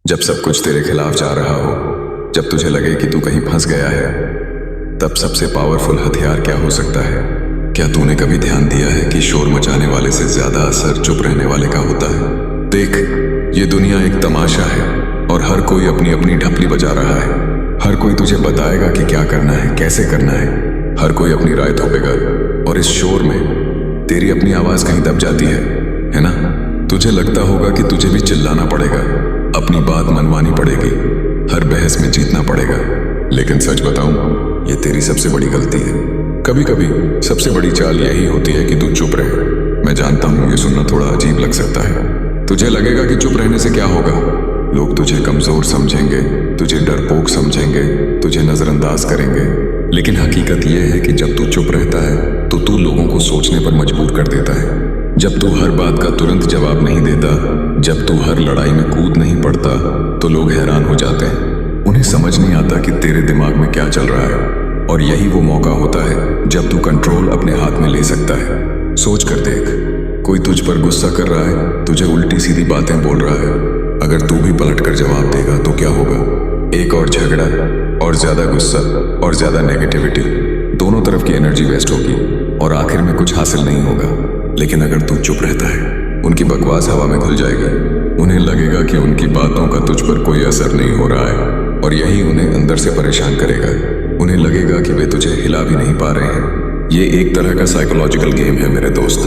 जब सब कुछ तेरे खिलाफ जा रहा हो, जब तुझे लगे कि तू कहीं फंस गया है, तब सबसे पावरफुल हथियार क्या हो सकता है? क्या तूने कभी ध्यान दिया है कि शोर मचाने वाले से ज्यादा असर चुप रहने वाले का होता है? देख, ये दुनिया एक तमाशा है और हर कोई अपनी अपनी ढपली बजा रहा है। हर कोई तुझे बताएगा कि क्या करना है, कैसे करना है। हर कोई अपनी राय थोपेगा और इस शोर में तेरी अपनी आवाज कहीं दब जाती है ना? तुझे लगता होगा कि तुझे भी चिल्लाना पड़ेगा, अपनी बात मनवानी पड़ेगी, हर बहस में जीतना पड़ेगा। लेकिन सच बताऊं, ये तेरी सबसे बड़ी गलती है। कभी कभी सबसे बड़ी चाल यही होती है कि तू चुप रहे। मैं जानता हूं ये सुनना थोड़ा अजीब लग सकता है। तुझे लगेगा कि चुप रहने से क्या होगा, लोग तुझे कमजोर समझेंगे, तुझे डरपोक समझेंगे, तुझे नजरअंदाज करेंगे। लेकिन हकीकत यह है कि जब तू चुप रहता है तो तू लोगों को सोचने पर मजबूर कर देता है। जब तू हर बात का तुरंत जवाब नहीं देता, जब तू हर लड़ाई में कूद नहीं पड़ता, तो लोग हैरान हो जाते हैं। उन्हें समझ नहीं आता कि तेरे दिमाग में क्या चल रहा है। और यही वो मौका होता है जब तू कंट्रोल अपने हाथ में ले सकता है। सोच कर देख, कोई तुझ पर गुस्सा कर रहा है, तुझे उल्टी सीधी बातें बोल रहा है। अगर तू भी पलट कर जवाब देगा तो क्या होगा? एक और झगड़ा, और ज्यादा गुस्सा, और ज्यादा नेगेटिविटी। दोनों तरफ की एनर्जी वेस्ट होगी और आखिर में कुछ हासिल नहीं होगा। लेकिन अगर तू चुप रहता है, उनकी बकवास हवा में घुल जाएगी। उन्हें लगेगा कि उनकी बातों का तुझ पर कोई असर नहीं हो रहा है और यही उन्हें अंदर से परेशान करेगा। उन्हें लगेगा कि वे तुझे हिला भी नहीं पा रहे हैं। ये एक तरह का साइकोलॉजिकल गेम है मेरे दोस्त,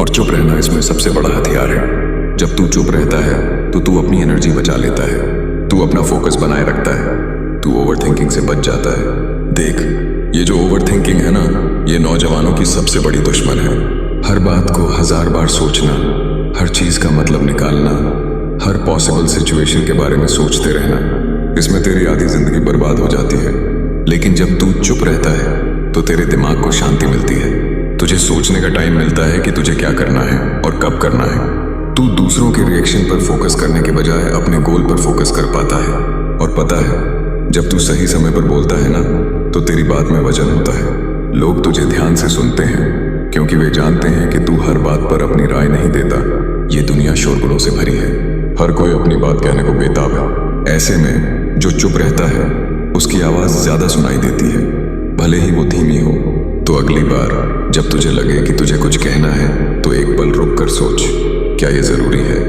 और चुप रहना इसमें सबसे बड़ा हथियार है। जब तू चुप रहता है तो तू अपनी एनर्जी बचा लेता है, तू अपना फोकस बनाए रखता है, तू ओवरथिंकिंग से बच जाता है। देख, ये जो ओवरथिंकिंग है ना, ये नौजवानों की सबसे बड़ी दुश्मन है। हर बात को 1000 बार सोचना, हर चीज का मतलब निकालना, हर पॉसिबल सिचुएशन के बारे में सोचते रहना, इसमें तेरी आधी जिंदगी बर्बाद हो जाती है। लेकिन जब तू चुप रहता है तो तेरे दिमाग को शांति मिलती है। तुझे सोचने का टाइम मिलता है कि तुझे क्या करना है और कब करना है। तू दूसरों के रिएक्शन पर फोकस करने के बजाय अपने गोल पर फोकस कर पाता है। और पता है, जब तू सही समय पर बोलता है ना, तो तेरी बात में वजन होता है। लोग तुझे ध्यान से सुनते हैं क्योंकि वे जानते हैं कि तू हर बात पर अपनी राय नहीं देता। ये दुनिया शोरगुलों से भरी है, हर कोई अपनी बात कहने को बेताब है। ऐसे में जो चुप रहता है उसकी आवाज ज्यादा सुनाई देती है, भले ही वो धीमी हो। तो अगली बार जब तुझे लगे कि तुझे कुछ कहना है तो एक पल रुक कर सोच, क्या ये जरूरी है?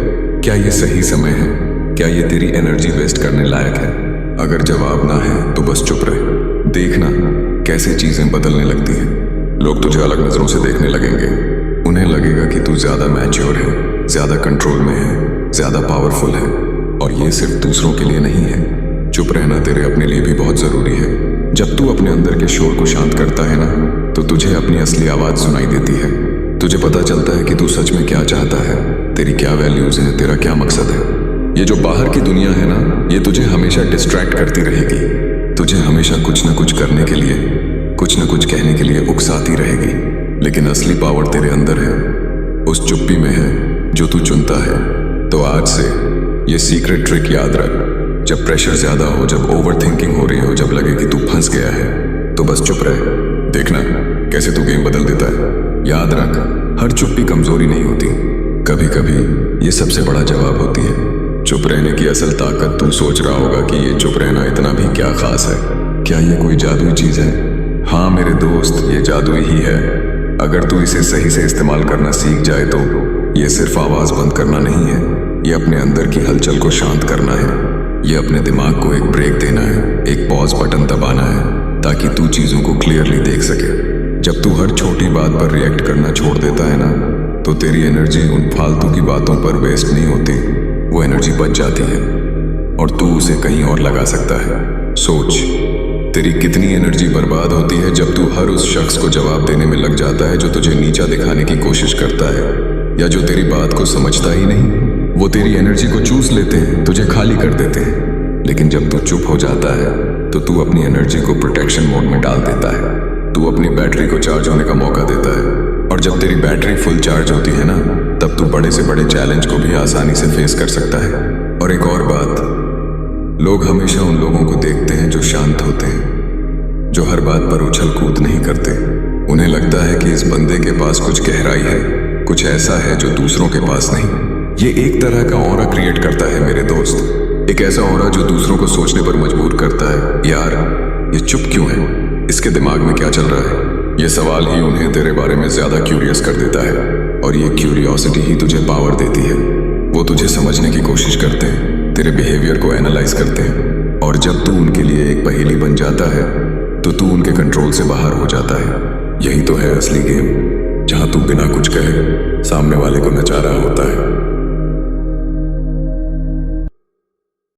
क्या ये सही समय है? क्या ये तेरी एनर्जी वेस्ट करने लायक है? अगर जवाब ना है तो बस चुप रहे। देखना कैसे चीजें बदलने लगती हैं। लोग तुझे अलग नजरों से देखने लगेंगे। उन्हें लगेगा कि तू ज्यादा मैच्योर है, ज्यादा कंट्रोल में है, ज्यादा पावरफुल है। और ये सिर्फ दूसरों के लिए नहीं है, चुप रहना तेरे अपने लिए भी बहुत जरूरी है। जब तू अपने अंदर के शोर को शांत करता है ना, तो तुझे अपनी असली आवाज सुनाई देती है। तुझे पता चलता है कि तू सच में क्या चाहता है, तेरी क्या वैल्यूज है, तेरा क्या मकसद है। ये जो बाहर की दुनिया है ना, ये तुझे हमेशा डिस्ट्रैक्ट करती रहेगी, तुझे हमेशा कुछ न कुछ करने के लिए, कुछ न कुछ कहने के लिए उकसाती रहेगी। लेकिन असली पावर तेरे अंदर है, उस चुप्पी में है जो तू चुनता है। तो आज से ये सीक्रेट ट्रिक याद रख। जब प्रेशर ज्यादा हो, जब ओवरथिंकिंग हो रही हो, जब लगे कि तू फंस गया है, तो बस चुप रहे। देखना कैसे तू गेम बदल देता है। याद रख, हर चुप्पी कमजोरी नहीं होती, कभी कभी ये सबसे बड़ा जवाब होती है। चुप रहने की असल ताकत, तू सोच रहा होगा कि ये चुप रहना इतना भी क्या खास है, क्या ये कोई जादुई चीज है? हाँ मेरे दोस्त, ये जादुई ही है। अगर तू इसे सही से इस्तेमाल करना सीख जाए तो ये सिर्फ आवाज बंद करना नहीं है, ये अपने अंदर की हलचल को शांत करना है। ये अपने दिमाग को एक ब्रेक देना है, एक पॉज बटन दबाना है, ताकि तू चीजों को क्लियरली देख सके। जब तू हर छोटी बात पर रिएक्ट करना छोड़ देता है ना, तो तेरी एनर्जी उन फालतू की बातों पर वेस्ट नहीं होती, वो एनर्जी बच जाती है और तू उसे कहीं और लगा सकता है। सोच, तेरी कितनी एनर्जी बर्बाद होती है जब तू हर उस शख्स को जवाब देने में लग जाता है जो तुझे नीचा दिखाने की कोशिश करता है, या जो तेरी बात को समझता ही नहीं। वो तेरी एनर्जी को चूस लेते हैं, तुझे खाली कर देते हैं। लेकिन जब तू चुप हो जाता है तो तू अपनी एनर्जी को प्रोटेक्शन मोड में डाल देता है, तू अपनी बैटरी को चार्ज होने का मौका देता है। और जब तेरी बैटरी फुल चार्ज होती है ना, तब तू बड़े से बड़े चैलेंज को भी आसानी से फेस कर सकता है। और एक और बात, लोग हमेशा उन लोगों को देखते हैं जो शांत होते हैं, जो हर बात पर उछल कूद नहीं करते। उन्हें लगता है कि इस बंदे के पास कुछ गहराई है, कुछ ऐसा है जो दूसरों के पास नहीं। ये एक तरह का ऑरा क्रिएट करता है मेरे दोस्त। एक ऐसा ऑरा जो दूसरों को सोचने पर मजबूर करता है। यार, ये चुप क्यों है? इसके दिमाग में क्या चल रहा है? ये सवाल ही उन्हें तेरे बारे में ज्यादा क्यूरियस कर देता है, और ये क्यूरियोसिटी ही तुझे पावर देती है। वो तुझे समझने की कोशिश करते हैं, तेरे बिहेवियर को एनालाइज करते हैं, और जब तू उनके लिए एक पहेली बन जाता है तो तू उनके कंट्रोल से बाहर हो जाता है। यही तो है असली गेम, जहां तू बिना कुछ कहे सामने वाले को नचा रहा होता है।